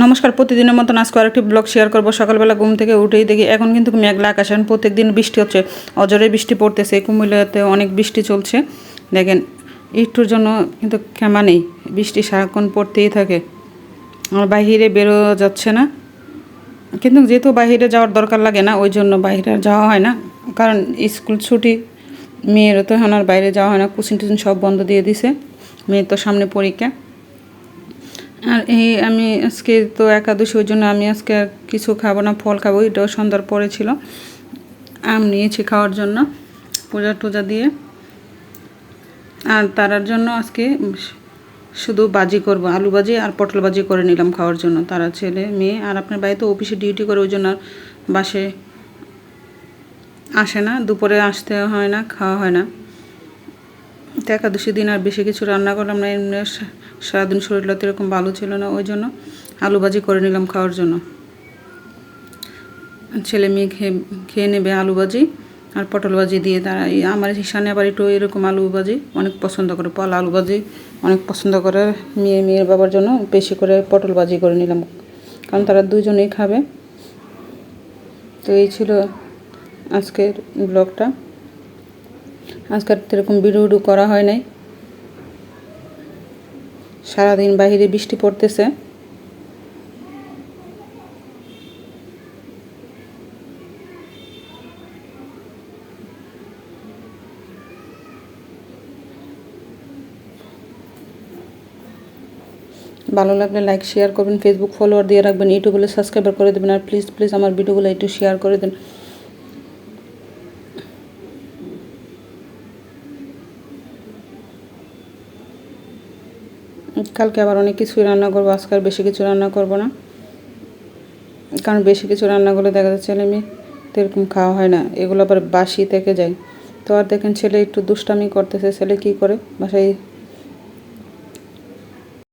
নমস্কার, প্রতিদিনের মতন আজকে আরেকটি ব্লগ শেয়ার করবো। সকালবেলা ঘুম থেকে উঠেই দেখি এখন কিন্তু মেঘলা আকাশ, এখন প্রত্যেকদিন বৃষ্টি হচ্ছে, অজরে বৃষ্টি পড়তেছে। কুমিল্লাতে অনেক বৃষ্টি চলছে, দেখেন একটুর জন্য কিন্তু ক্ষমা নেই, বৃষ্টি সারাক্ষণ পড়তেই থাকে। আমার বাহিরে বেরো যাচ্ছে না, কিন্তু যেহেতু বাহিরে যাওয়ার দরকার লাগে না ওই জন্য বাহিরে যাওয়া হয় না, কারণ স্কুল ছুটি, মেয়েরও তো এখন আর বাইরে যাওয়া হয় না, কোচিং টোচিং সব বন্ধ দিয়ে দিছে, মেয়ের তো সামনে পরীক্ষা। আর এই আমি আজকে তো একাদশী, ওই জন্য আমি আজকে আর কিছু খাবো না, ফল খাবো। এটাও সন্ধ্যার পরে ছিল, আম নিয়েছি খাওয়ার জন্য পূজা টুজা দিয়ে। আর তারার জন্য আজকে শুধু বাজি করব, আলু ভাজি আর পটল ভাজি করে নিলাম খাওয়ার জন্য। তারা ছেলে মেয়ে, আর আপনার বাড়িতে অফিসে ডিউটি করে, ওই জন্য আর বাসে আসে না, দুপুরে আসতে হয় না, খাওয়া হয় না। তো একাদশী দিন আর বেশি কিছু রান্না করলাম না, এমনি সারাদিন শরীরটা তো এরকম ভালো ছিল না, ওই জন্য আলু ভাজি করে নিলাম খাওয়ার জন্য। ছেলে মেয়ে খেয়ে নেবে আলু ভাজি আর পটল ভাজি দিয়ে। তারা আমার ঈশানে আবার একটু এরকম আলু ভাজি অনেক পছন্দ করে, পলা আলু ভাজি অনেক পছন্দ করে। মেয়ের বাবার জন্য বেশি করে পটল ভাজি করে নিলাম, কারণ তারা দুজনেই খাবে। তো এই ছিল আজকের ব্লগটা। আজকের এরকম ভিডিও করা হয় নাই, সারাদিন বাইরে বৃষ্টি পড়তেছে। ভালো লাগলে লাইক শেয়ার করবেন, ফেসবুক ফলোয়ার দিয়ে রাখবেন, ইউটিউবে সাবস্ক্রাইবার করে দেবেন। আর প্লিজ প্লিজ আমার ভিডিওগুলো একটু শেয়ার করে দেন। কালকে আবার অনেক কিছুই রান্না করবো, আজকে আর বেশি কিছু রান্না করব না, কারণ বেশি কিছু রান্না করলে দেখা যাচ্ছে ছেলে মেয়ে তো এরকম খাওয়া হয় না, এগুলো আবার বাসি থেকে যায়। তো আর দেখেন ছেলে একটু দুষ্টামি করতেছে, ছেলে কী করে বাসায়